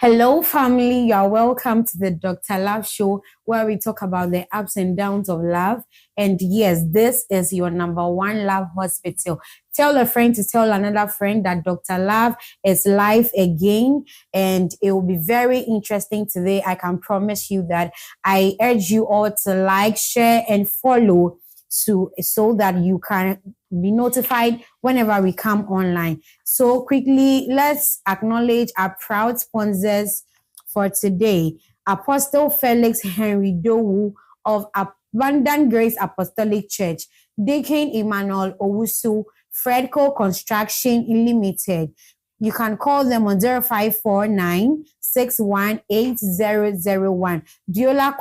Hello, family. You are welcome to the Dr. Love Show, where we talk about the ups and downs of love. And yes, this is your number one love hospital. Tell a friend to tell another friend that Dr. Love is live again, and it will be very interesting today. I can promise you that. I urge you all to like, share, and follow so that you can be notified whenever we come online. So quickly, let's acknowledge our proud sponsors for today. Apostle Felix Henry Dowu of Abundant Grace Apostolic Church, Deacon Emmanuel Owusu, Fredco Construction Limited. You can call them on 0549 618001. Diola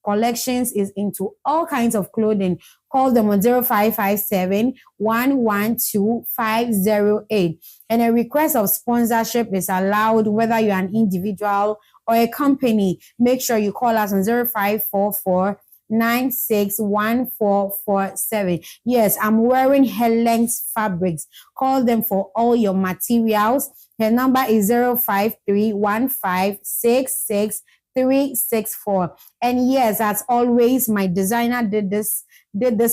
Collections is into all kinds of clothing. Call them on 0557 112 508. And a request of sponsorship is allowed whether you're an individual or a company. Make sure you call us on 0544 961447. Yes, I'm wearing Helen's fabrics. Call them for all your materials. Her number is 0531566 364. And yes, as always, my designer did this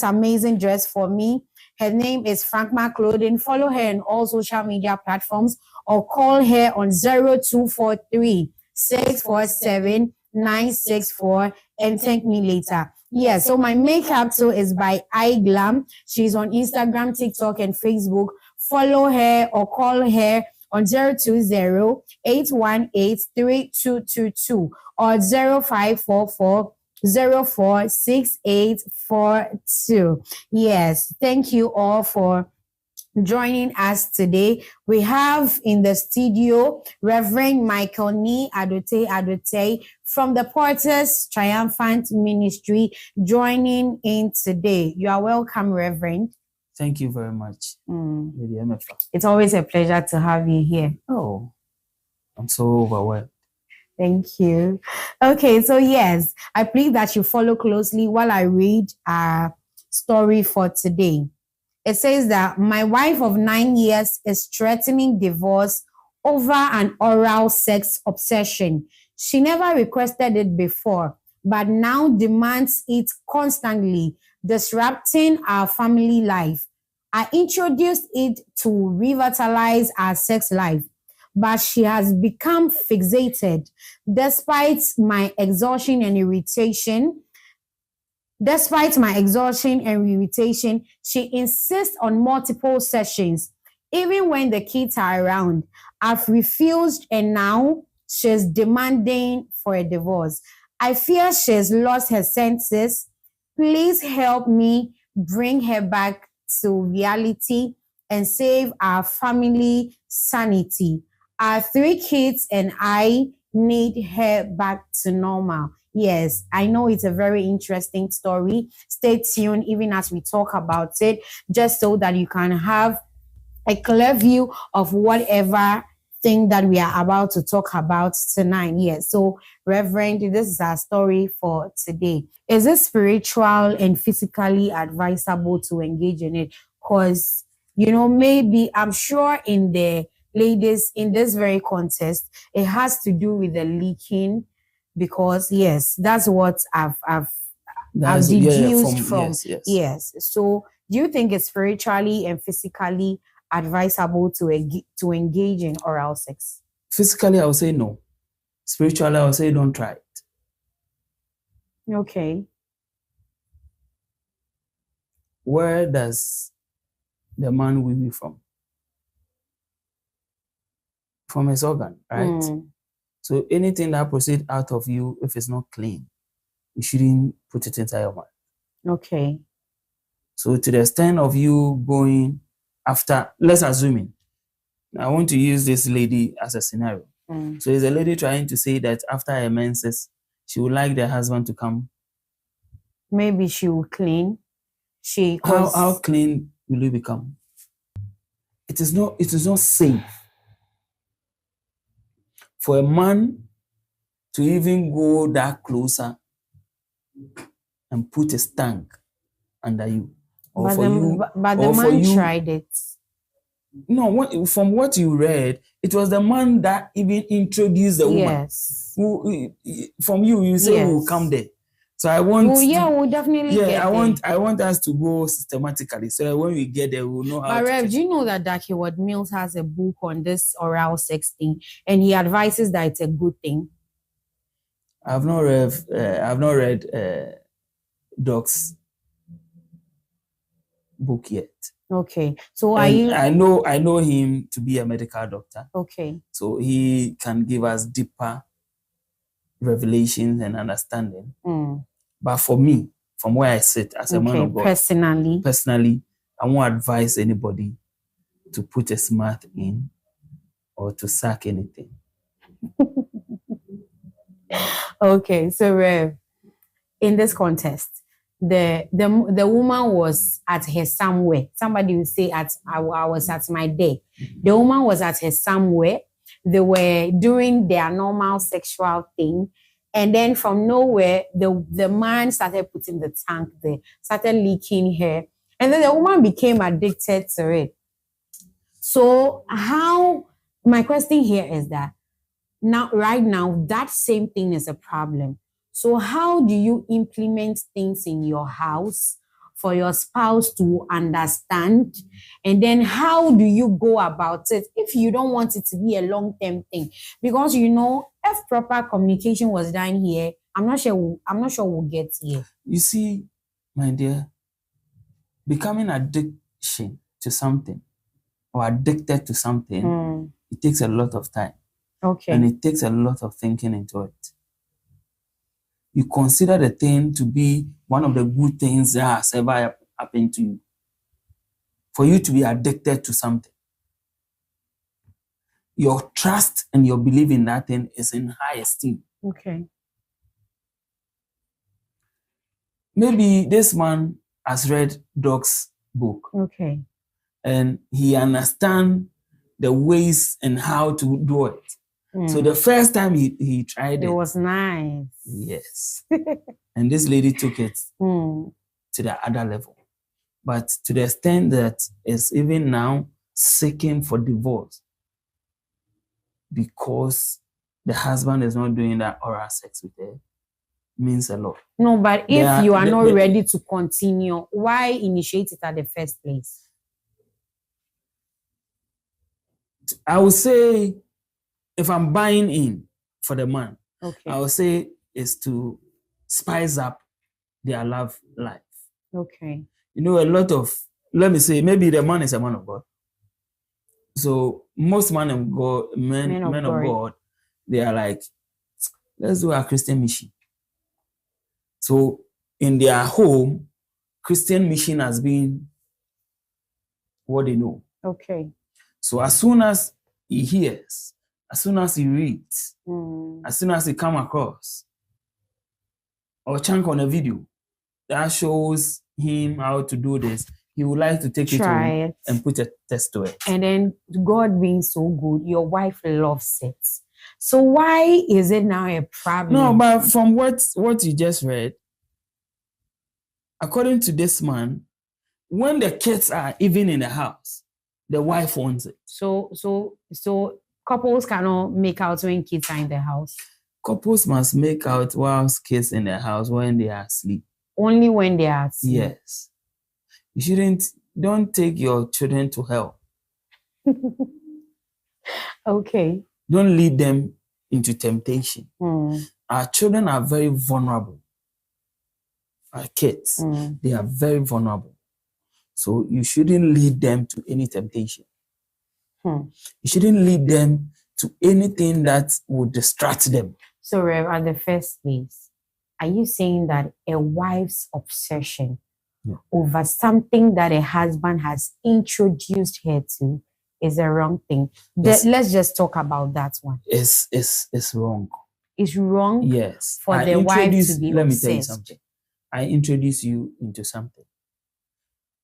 amazing dress for me. Her name is Frankma Clothing. Follow her on all social media platforms or call her on 0243 647 964 and thank me later. Yeah, so my makeup too is by iGlam. She's on Instagram, TikTok, and Facebook. Follow her or call her on 020-818-3222 or 0544 046842. Yes, thank you all for joining us today. We have in the studio Reverend Michael Adote from the Porters Triumphant Ministry joining in today. You are welcome, Reverend. Thank you very much, Lady Emefa. It's always a pleasure to have you here. Oh, I'm so overwhelmed. Thank you. Okay, so yes, I plead that you follow closely while I read our story for today. It says that my wife of 9 years is threatening divorce over an oral sex obsession. She never requested it before, but now demands it constantly, disrupting our family life. I introduced it to revitalize our sex life, but she has become fixated. Despite my exhaustion and irritation, she insists on multiple sessions. Even when the kids are around, I've refused and now she's demanding for a divorce. I fear she's lost her senses. Please help me bring her back to reality and save our family sanity. Our 3 kids and I need her back to normal. Yes, I know it's a very interesting story. Stay tuned even as we talk about it, just so that you can have a clear view of whatever thing that we are about to talk about tonight. Yes, so Reverend, this is our story for today. Is it spiritual and physically advisable to engage in it? Because, maybe I'm sure in the ladies in this very contest, it has to do with the leaking. Because yes, that's what I've deduced from. Yes. So, do you think it's spiritually and physically advisable to engage in oral sex? Physically, I would say no. Spiritually, I would say don't try it. Okay. Where does the man wee wee from? From his organ, right? So anything that proceeds out of you, if it's not clean, you shouldn't put it inside your mouth. Okay. So to the extent of you going after, let's assume I want to use this lady as a scenario. So is a lady trying to say that after her menses, she would like the husband to come? Maybe she will clean. How clean will you become? It is not safe for a man to even go that closer and put a stank under you. But the man tried it. No, from what you read, it was the man that even introduced the woman. Yes. From you say we will come there. So I want. We'll definitely get there. I want us to go systematically, so that when we get there, we'll know how. But Rev, do you know that Dr. Ward Mills has a book on this oral sex thing, and he advises that it's a good thing? I've not read Doc's book yet. Okay, so I know him to be a medical doctor. Okay. So he can give us deeper revelations and understanding. But for me, from where I sit as a man of God, personally, I won't advise anybody to put a smart in or to suck anything. Okay, so Rev, in this contest, the woman was at her somewhere. Somebody will say I was at my day. The woman was at her somewhere. They were doing their normal sexual thing. And then from nowhere, the man started putting the tank there, started leaking her. And then the woman became addicted to it. So my question here is that right now, that same thing is a problem. So how do you implement things in your house for your spouse to understand? And then how do you go about it if you don't want it to be a long-term thing? Because, if proper communication was done here, I'm not sure we'll get here. You see, my dear, becoming addiction to something or addicted to something, it takes a lot of time. Okay. And it takes a lot of thinking into it. You consider the thing to be one of the good things that has ever happened to you. For you to be addicted to something, your trust and your belief in that thing is in high esteem. Okay. Maybe this man has read Doc's book. Okay. And he understands the ways and how to do it. So the first time he tried it. It was nice. Yes. And this lady took it to the other level. But to the extent that it's even now seeking for divorce because the husband is not doing that oral sex with her means a lot. No, but if you are not ready to continue, why initiate it at the first place? I would say, if I'm buying in for the man, I would say is to spice up their love life. Okay. A lot of, let me say, maybe the man is a man of God. So most men of God, they are like, let's do a Christian mission. So in their home, Christian mission has been what they know. Okay. So as soon as he hears, as soon as he reads, as soon as he come across or chunk on a video that shows him how to do this, he would like to take it home and put a test to it. And then God being so good, your wife loves it. So why is it now a problem? No, but from what you just read, according to this man, when the kids are even in the house, the wife wants it. So couples cannot make out when kids are in the house? Couples must make out whilst kids in the house when they are asleep. Only when they are asleep? Yes. Don't take your children to hell. Okay. Don't lead them into temptation. Our children are very vulnerable. Our kids, they are very vulnerable. So you shouldn't lead them to any temptation. You shouldn't lead them to anything that would distract them. So, Rev, at the first place, are you saying that a wife's obsession over something that a husband has introduced her to is a wrong thing? Let's just talk about that one. It's wrong. It's wrong? Yes. For the wife to be Let obsessed. me tell you something. I introduce you into something.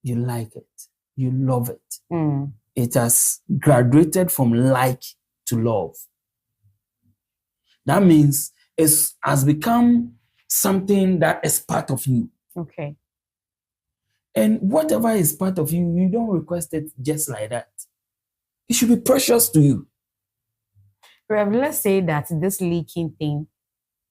You like it. You love it. It has graduated from like to love. That means it has become something that is part of you. Okay. And whatever is part of you, you don't request it just like that. It should be precious to you. Rev, let's say that this leaking thing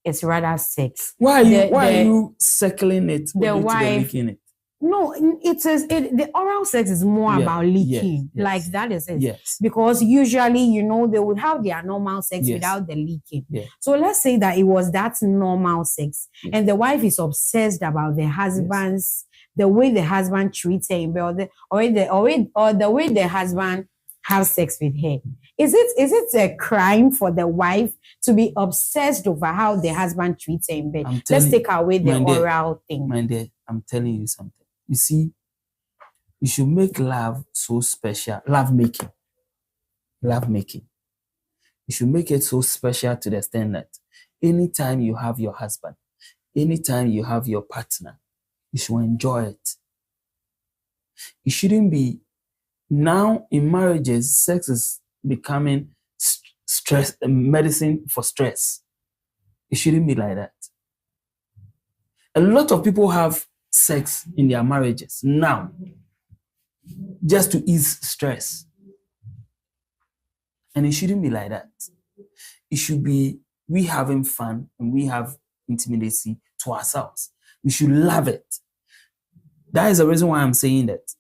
is rather sex. Why are you circling it? The wife leaking it? No, the oral sex is more about leaking. Yes. Like that is it. Yes. Because usually, they would have their normal sex without the leaking. Yeah. So let's say that it was that normal sex, and the wife is obsessed about the husband's the way the husband treats her, or the way the husband have sex with her. Is it a crime for the wife to be obsessed over how the husband treats her in bed? Let's take away the oral thing. My dear, I'm telling you something. You see, you should make love so special. Love making. You should make it so special to the extent that anytime you have your husband, anytime you have your partner, you should enjoy it. It shouldn't be now in marriages, sex is becoming stress, medicine for stress. It shouldn't be like that. A lot of people have sex in their marriages now just to ease stress. And it shouldn't be like that. It should be we having fun and we have intimacy to ourselves. We should love it. That is the reason why I'm saying that.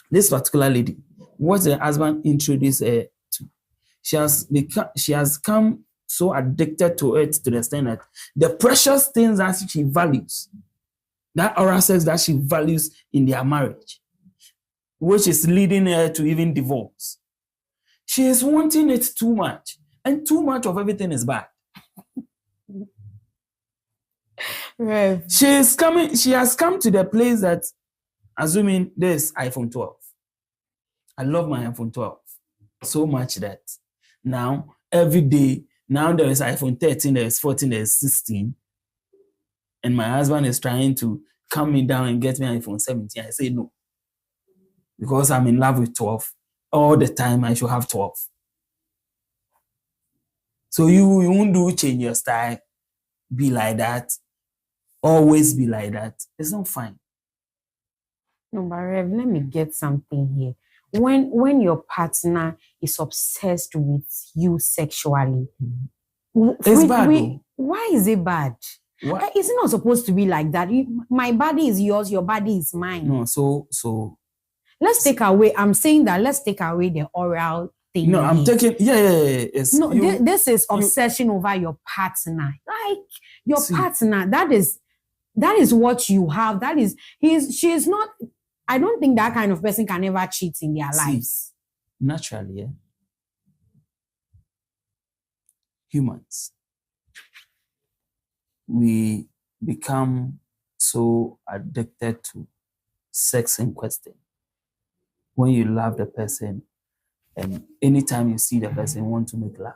This particular lady, what the husband introduced her to, she has come so addicted to it to the extent that the precious things that she values, that oral sex that she values in their marriage, which is leading her to even divorce, she is wanting it too much, and too much of everything is bad. Right. She has come to the place that, assuming this iPhone 12, I love my iPhone 12 so much that now every day, now there is iPhone 13, there is 14, there is 16, and my husband is trying to calm me down and get me iPhone 17. I say no, because I'm in love with 12. All the time I should have 12. So you won't change your style, be like that, always be like that. It's not fine. No, but Rev, let me get something here. When your partner is obsessed with you sexually, it's bad. Why is it bad? What? It's not supposed to be like that. My body is yours, your body is mine. No, so let's take away. I'm saying that let's take away the oral thing. No, I'm taking. Yeah. No, this is obsession over your partner. Like your partner. That is what you have. She is not. I don't think that kind of person can ever cheat in their lives. Naturally, yeah. Humans, we become so addicted to sex in question. When you love the person, and anytime you see the person, you want to make love.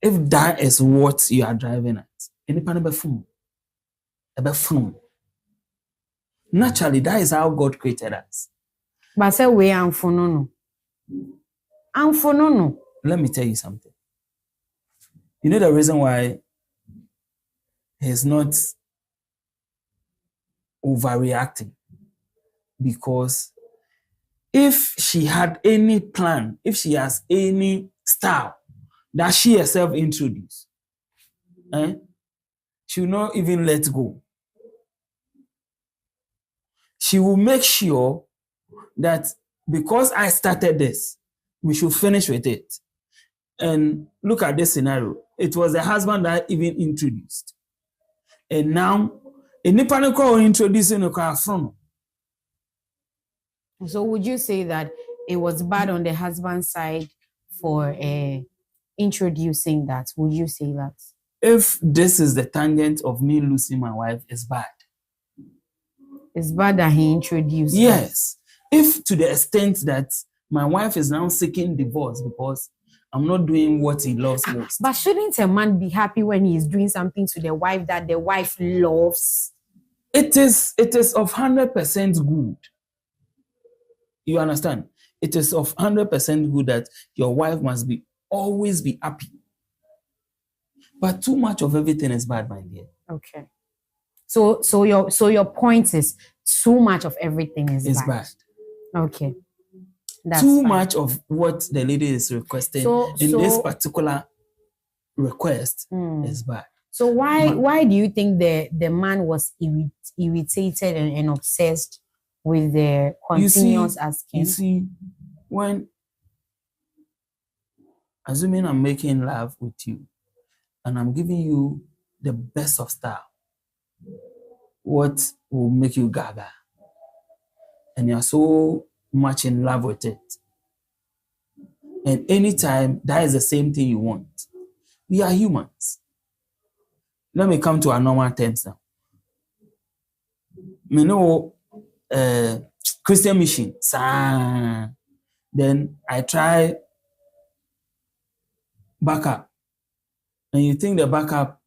If that is what you are driving at, naturally, that is how God created us. But say we are no. Let me tell you something. You know the reason why he's not overreacting? Because if she had any plan, if she has any style that she herself introduced, she will not even let go. She will make sure that because I started this, we should finish with it. And look at this scenario. It was the husband that even introduced. And now, a Nipaniko introducing a car from. So would you say that it was bad on the husband's side for introducing that? Would you say that? If this is the tangent of me losing my wife, it's bad. It's bad that he introduced. Yes. If to the extent that my wife is now seeking divorce because I'm not doing what he loves most. But shouldn't a man be happy when he is doing something to the wife that the wife loves? It is of 100% good. You understand? It is of 100% good that your wife must always be happy. But too much of everything is bad, my dear. Okay. So your point is too much of everything is bad. Okay. That's Too fine. much of what the lady is requesting in this particular request is bad. So why do you think the man was irritated and obsessed with the continuous asking? You see, when assuming I'm making love with you and I'm giving you the best of style, what will make you gaga? And you're so much in love with it. And anytime that is the same thing you want. We are humans. Let me come to our normal terms now. Me know Christian mission. Then I try backup. And you think the backup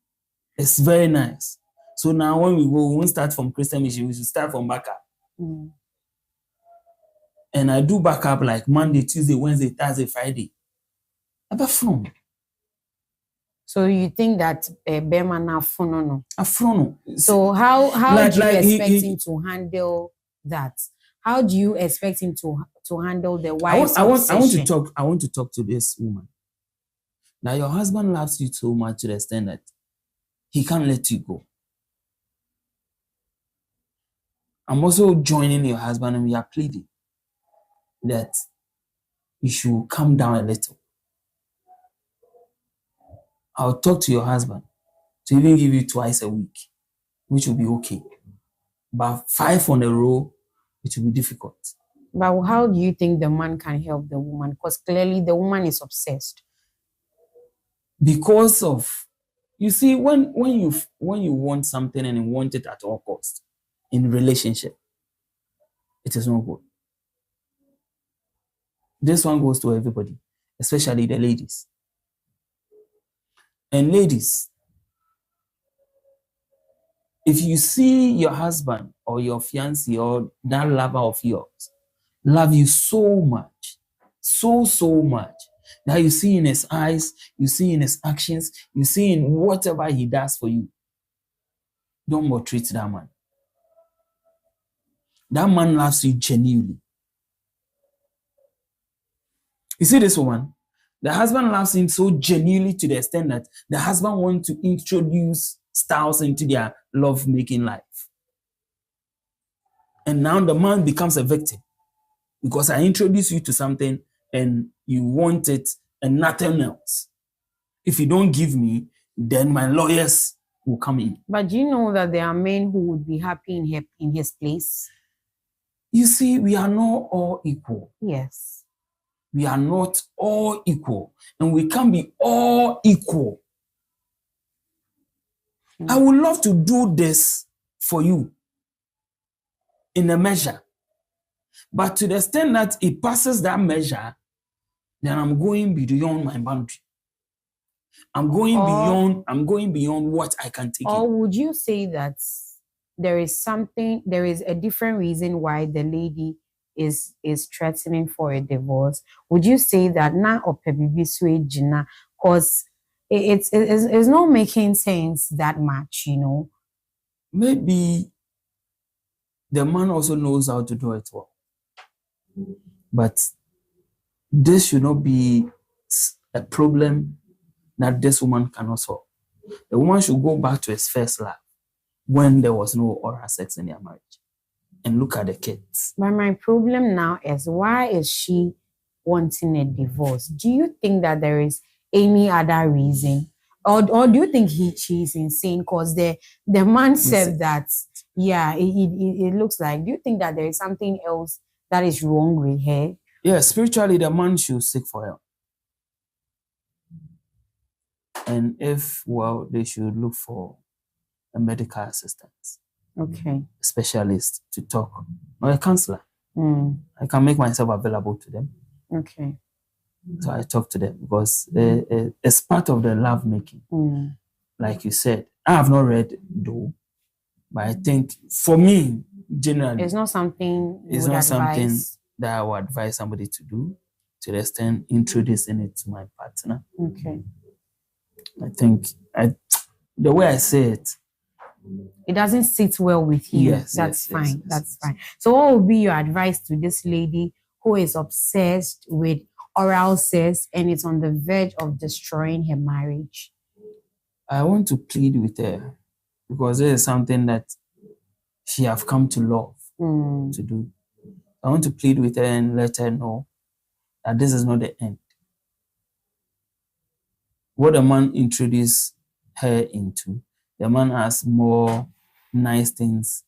is very nice. So now when we won't start from Christian mission, we should start from backup. And I do backup like Monday, Tuesday, Wednesday, Thursday, Friday. Abafron. So you think that Bema na funono? Afrono. So how do you expect him to handle that? How do you expect him to handle the wife's obsession? I want to talk to this woman. Now your husband loves you so much to the extent that he can't let you go. I'm also joining your husband and we are pleading that you should calm down a little. I'll talk to your husband to even give you twice a week, which will be okay. But 5 on a row, it will be difficult. But how do you think the man can help the woman? Because clearly the woman is obsessed. Because of, you see, when you want something and you want it at all costs in relationship, it is not good. This one goes to everybody, especially the ladies. And ladies, if you see your husband or your fiancé or that lover of yours love you so much, so much, that you see in his eyes, you see in his actions, you see in whatever he does for you, don't maltreat that man. That man loves you genuinely. You see this woman? The husband loves him so genuinely to the extent that the husband wants to introduce styles into their love-making life. And now the man becomes a victim because I introduce you to something and you want it and nothing else. If you don't give me, then my lawyers will come in. But do you know that there are men who would be happy in his place? You see, we are not all equal. Yes. We are not all equal. And we can't be all equal. I would love to do this for you in a measure. But to the extent that it passes that measure, then I'm going beyond my boundary. I'm going beyond what I can take. Or would you say that there is a different reason why the lady is threatening for a divorce? Would you say that na opebibiswe because it's not making sense that much, you know? Maybe the man also knows how to do it well. But this should not be a problem that this woman cannot solve. The woman should go back to his first love when there was no oral sex in their marriage and look at the kids. But my problem now is, why is she wanting a divorce? Do you think that there is any other reason? Or do you think she's insane? Because the man said that, yeah, it looks like. Do you think that there is something else that is wrong with her? Yeah, spiritually, the man should seek for help. And if, well, they should look for a medical assistant. Okay. A specialist to talk, or a counselor. I can make myself available to them. Okay. So I talk to them because it's part of the love making. Like you said, I have not read though, but I think for me, generally, it's not something that I would advise somebody to do, to the extent introducing it to my partner. Okay. I think the way I say it, It doesn't sit well with you. Yes, That's yes, fine. yes, That's yes. fine. So what would be your advice to this lady who is obsessed with oral sex and is on the verge of destroying her marriage? I want to plead with her because this is something that she have come to love to do. I want to plead with her and let her know that this is not the end. What the man introduced her into, the man has more nice things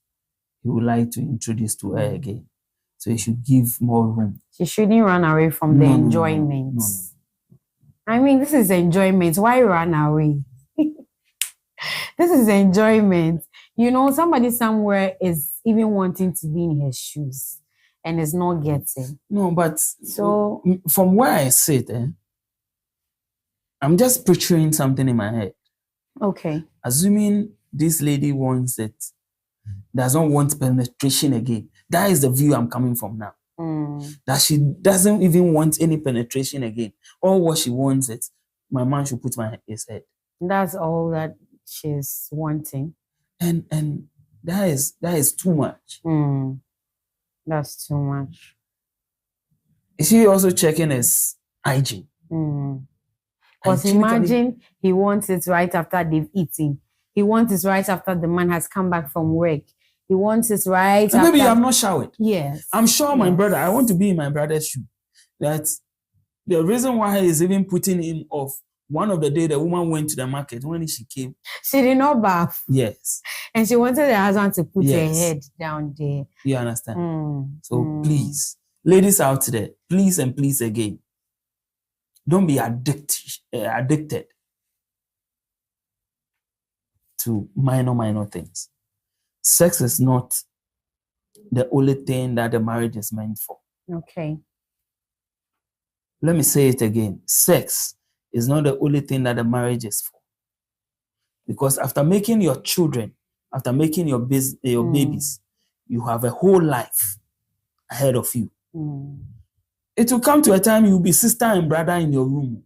he would like to introduce to her again. So he should give more room. She shouldn't run away from the enjoyment. No. I mean, this is enjoyment. Why run away? This is enjoyment. You know, somebody somewhere is even wanting to be in her shoes and is not getting. No, but so from where I sit, I'm just picturing something in my head. Okay. Assuming this lady wants it, doesn't want penetration again. That is the view I'm coming from now. That she doesn't even want any penetration again. All what she wants is, my man should put his head. That's all that she's wanting. And that is too much. That's too much. Is she also checking his hygiene? Because imagine he wants it right after they've eaten. He wants it right after the man has come back from work. He wants it right after... Maybe I'm not showered. Yes. I'm sure my brother, I want to be in my brother's shoe. That the reason why he is even putting him off, one of the day the woman went to the market, when she came... She did not bath. Yes. And she wanted her husband to put her head down there. You understand? So please, ladies out there, please and please again, don't be addicted to minor things. Sex is not the only thing that the marriage is meant for. Okay. Let me say it again. Sex is not the only thing that the marriage is for. Because after making your children, after making your babies, you have a whole life ahead of you. It will come to a time you'll be sister and brother in your room.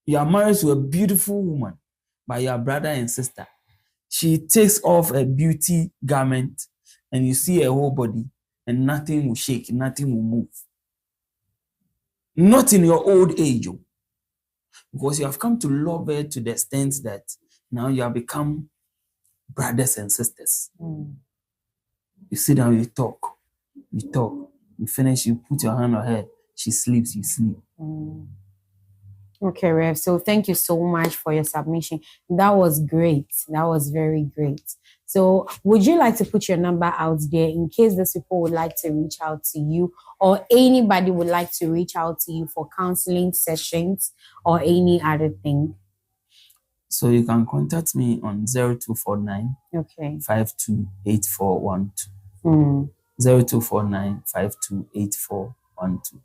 You are married to a beautiful woman, but you are brother and sister. She takes off a beauty garment and you see her whole body and nothing will shake, nothing will move. Not in your old age. Because you have come to love her to the extent that now you have become brothers and sisters. You sit down, you talk, you finish, you put your hand on her, she sleeps, you sleep. Okay, Rev. So thank you so much for your submission. That was great. That was very great. So would you like to put your number out there in case these people would like to reach out to you, or anybody would like to reach out to you for counseling sessions or any other thing? So you can contact me on 0249 528412. 0249 528412.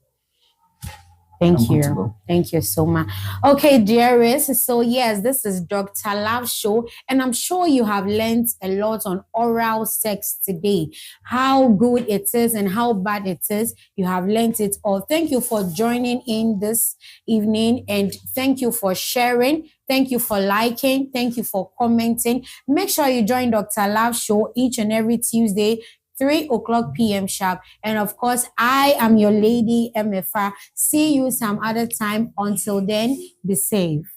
Thank you. Thank you so much. Okay, dearest. So yes, this is Dr. Love Show, and I'm sure you have learned a lot on oral sex today. How good it is and how bad it is. You have learned it all. Thank you for joining in this evening, and thank you for sharing. Thank you for liking. Thank you for commenting. Make sure you join Dr. Love Show each and every Tuesday, 3:00 p.m. sharp. And of course, I am your Lady Emefa. See you some other time. Until then, be safe.